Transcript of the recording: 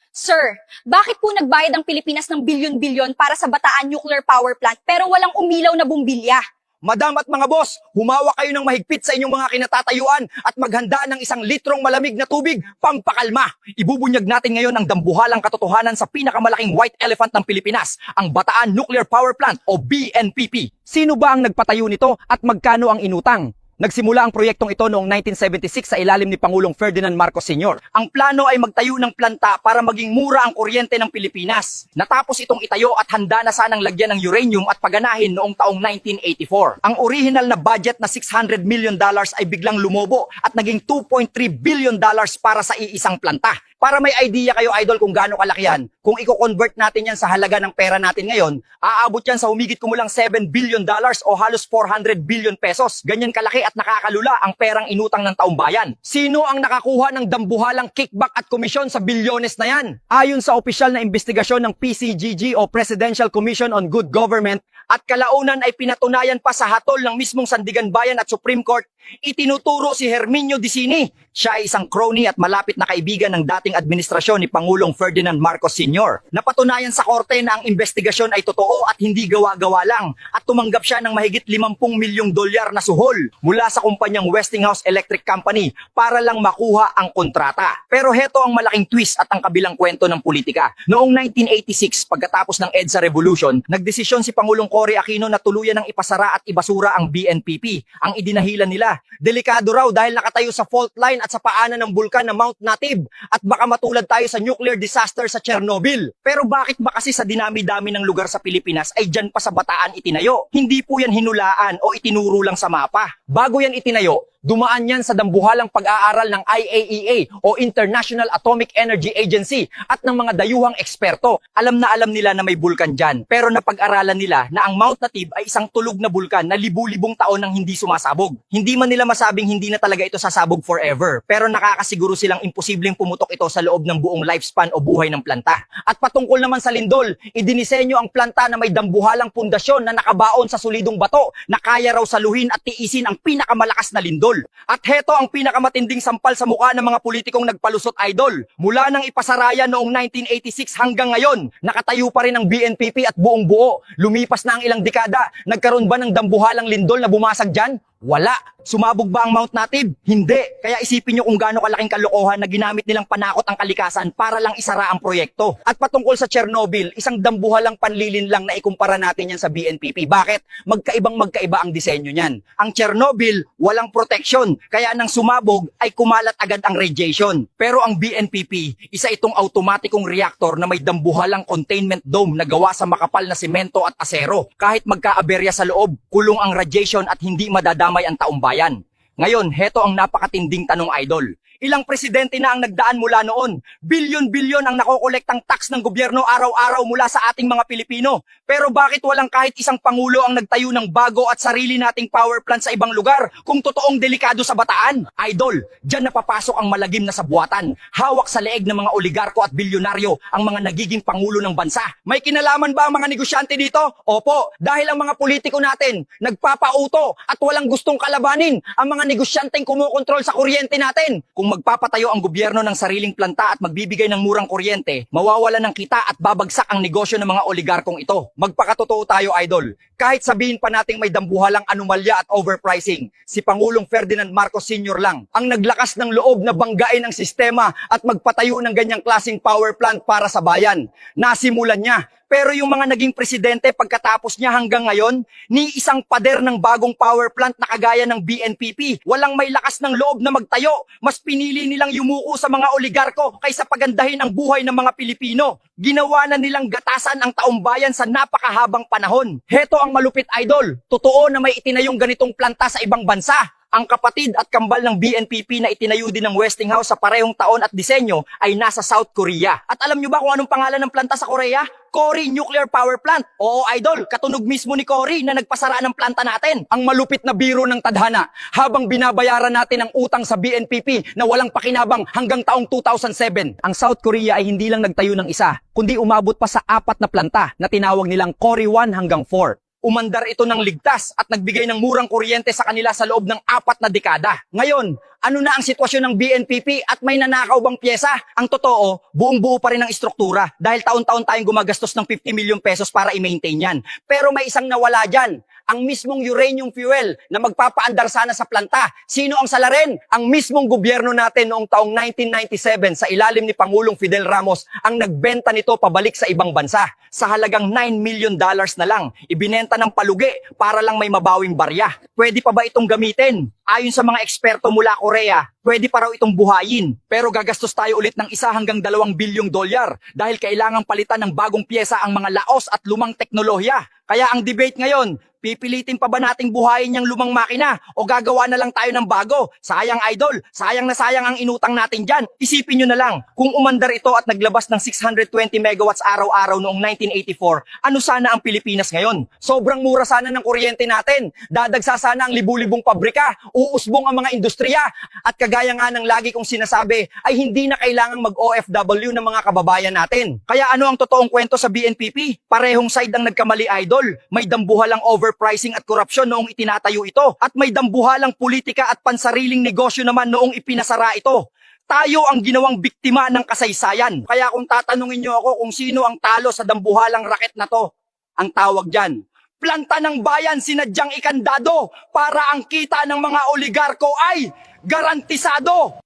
Sir, bakit po nagbayad ang Pilipinas ng bilyon-bilyon para sa Bataan Nuclear Power Plant pero walang umilaw na bumbilya? Madam at mga boss, humawak kayo ng mahigpit sa inyong mga kinatatayuan at maghanda ng 1 litrong malamig na tubig pampakalma. Ibubunyag natin ngayon ang dambuhalang katotohanan sa pinakamalaking white elephant ng Pilipinas, ang Bataan Nuclear Power Plant o BNPP. Sino ba ang nagpatayo nito at magkano ang inutang? Nagsimula ang proyektong ito noong 1976 sa ilalim ni Pangulong Ferdinand Marcos Sr. Ang plano ay magtayo ng planta para maging mura ang kuryente ng Pilipinas. Natapos itong itayo at handa na sanang lagyan ng uranium at paganahin noong taong 1984. Ang original na budget na $600 million ay biglang lumobo at naging $2.3 billion para sa iisang planta. Para may idea kayo, idol, kung gaano kalaki yan, kung i-convert natin yan sa halaga ng pera natin ngayon, aabot yan sa humigit kumulang $7 billion o halos 400 billion pesos. Ganyan kalaki at nakakalula ang perang inutang ng taong bayan. Sino ang nakakuha ng dambuhalang kickback at komisyon sa bilyones na yan? Ayon sa opisyal na investigasyon ng PCGG o Presidential Commission on Good Government, at kalaunan ay pinatunayan pa sa hatol ng mismong Sandigan Bayan at Supreme Court, itinuturo si Herminio Dicini. Siya ay isang crony at malapit na kaibigan ng dating administrasyon ni Pangulong Ferdinand Marcos Sr. Napatunayan sa korte na ang investigasyon ay totoo at hindi gawa-gawa lang at tumanggap siya ng mahigit $50 milyong na suhol mula sa kumpanyang Westinghouse Electric Company para lang makuha ang kontrata. Pero heto ang malaking twist at ang kabilang kwento ng politika. Noong 1986, pagkatapos ng EDSA Revolution, nagdesisyon si Pangulong Cory Aquino na tuluyan ng ipasara at ibasura ang BNPP. Ang idinahilan nila, delikado raw dahil nakatayo sa fault line at sa paanan ng bulkan na Mount Nativ at baka matulad tayo sa nuclear disaster sa Chernobyl. Pero bakit ba kasi sa dinami-dami ng lugar sa Pilipinas ay dyan pa sa Bataan itinayo? Hindi po yan hinulaan o itinuro lang sa mapa. Bago yan itinayo, dumaan yan sa dambuhalang pag-aaral ng IAEA o International Atomic Energy Agency at ng mga dayuhang eksperto. Alam nila na may bulkan dyan, pero napag-aralan nila na ang Mount Nativ ay isang tulog na bulkan na libu-libong taon nang hindi sumasabog. Hindi man nila masabing hindi na talaga ito sasabog forever, pero nakakasiguro silang imposibleng pumutok ito sa loob ng buong lifespan o buhay ng planta. At patungkol naman sa lindol, idinisenyo ang planta na may dambuhalang pundasyon na nakabaon sa solidong bato na kaya raw saluhin at tiisin ang pinakamalakas na lindol. At heto ang pinakamatinding sampal sa mukha ng mga politikong nagpalusot, idol. Mula nang ipasaraya noong 1986 hanggang ngayon, nakatayo pa rin ang BNPP at buong buo. Lumipas na ang ilang dekada, nagkaroon ba ng dambuhalang lindol na bumasag dyan? Wala. Sumabog ba ang Mount Nativ? Hindi. Kaya isipin nyo kung gaano kalaking kalokohan na ginamit nilang panakot ang kalikasan para lang isara ang proyekto. At patungkol sa Chernobyl, isang dambuhalang panlilin lang na ikumpara natin yan sa BNPP. Bakit? Magkaiba ang disenyo niyan. Ang Chernobyl, walang protection. Kaya nang sumabog, ay kumalat agad ang radiation. Pero ang BNPP, isa itong automatikong reactor na may dambuhalang containment dome na gawa sa makapal na semento at asero. Kahit magkaaberya sa loob, kulong ang radiation at hindi madadamay ang taong bayan. Ngayon, heto ang napakatinding tanong, idol. Ilang presidente na ang nagdaan mula noon? Bilyon-bilyon ang nakokolektang tax ng gobyerno araw-araw mula sa ating mga Pilipino. Pero bakit walang kahit isang pangulo ang nagtayo ng bago at sarili nating power plant sa ibang lugar kung totoong delikado sa Bataan? Idol, dyan napapasok ang malagim na sabuatan. Hawak sa leeg ng mga oligarko at bilyonaryo ang mga nagiging pangulo ng bansa. May kinalaman ba ang mga negosyante dito? Opo, dahil ang mga politiko natin nagpapauto at walang gustong kalabanin ang mga negosyanteng kumukontrol sa kuryente natin. Kung magpapatayo ang gobyerno ng sariling planta at magbibigay ng murang kuryente, mawawalan ng kita at babagsak ang negosyo ng mga oligarkong ito. Magpakatotoo tayo, idol. Kahit sabihin pa nating may dambuhalang anomalya at overpricing, si Pangulong Ferdinand Marcos Sr. lang ang naglakas ng loob na banggain ang sistema at magpatayo ng ganyang klaseng power plant para sa bayan. Nasimulan niya. Pero yung mga naging presidente pagkatapos niya hanggang ngayon, ni isang pader ng bagong power plant na kagaya ng BNPP. Walang may lakas ng loob na magtayo. Mas pinili nilang yumuko sa mga oligarko kaysa pagandahin ang buhay ng mga Pilipino. Ginawa na nilang gatasan ang taong bayan sa napakahabang panahon. Heto ang malupit, idol. Totoo na may itinayong ganitong planta sa ibang bansa. Ang kapatid at kambal ng BNPP na itinayo din ng Westinghouse sa parehong taon at disenyo ay nasa South Korea. At alam nyo ba kung anong pangalan ng planta sa Korea? Cory Nuclear Power Plant. Oo, idol, katunog mismo ni Cory na nagpasara ng planta natin. Ang malupit na biro ng tadhana habang binabayaran natin ang utang sa BNPP na walang pakinabang hanggang taong 2007. Ang South Korea ay hindi lang nagtayo ng isa, kundi umabot pa sa 4 na planta na tinawag nilang Cory 1 hanggang 4. Umandar ito ng ligtas at nagbigay ng murang kuryente sa kanila sa loob ng 4 na dekada. Ngayon, Ano na ang sitwasyon ng BNPP at may nanakaw bang pyesa? Ang totoo, buong-buo pa rin ang istruktura dahil taon-taon tayong gumagastos ng 50 million pesos para i-maintain yan. Pero may isang nawala dyan, ang mismong uranium fuel na magpapaandar sana sa planta. Sino ang salarin? Ang mismong gobyerno natin noong taong 1997 sa ilalim ni Pangulong Fidel Ramos ang nagbenta nito pabalik sa ibang bansa. Sa halagang $9 million na lang, ibinenta ng palugi para lang may mabawing barya. Pwede pa ba itong gamitin? Ayon sa mga eksperto mula Korea, pwede pa raw itong buhayin. Pero gagastos tayo ulit ng $1 hanggang $2 bilyong dahil kailangang palitan ng bagong pyesa ang mga laos at lumang teknolohiya. Kaya ang debate ngayon, pipilitin pa ba nating buhayin yung lumang makina o gagawa na lang tayo ng bago? Sayang idol, sayang na sayang ang inutang natin dyan. Isipin nyo na lang, kung umandar ito at naglabas ng 620 megawatts araw-araw noong 1984, ano sana ang Pilipinas ngayon? Sobrang mura sana ng kuryente natin. Dadagsa sana ang libu-libong pabrika, uusbong ang mga industriya. At kagaya nga ng lagi kong sinasabi, ay hindi na kailangang mag-OFW ng mga kababayan natin. Kaya ano ang totoong kwento sa BNPP? Parehong side ang nagkamali idol. May dambuhalang overpricing at korupsyon noong itinatayo ito. At may dambuhalang politika at pansariling negosyo naman noong ipinasara ito. Tayo ang ginawang biktima ng kasaysayan. Kaya kung tatanungin nyo ako kung sino ang talo sa dambuhalang raket na to, ang tawag dyan, planta ng bayan sinadyang ikandado para ang kita ng mga oligarko ay garantisado.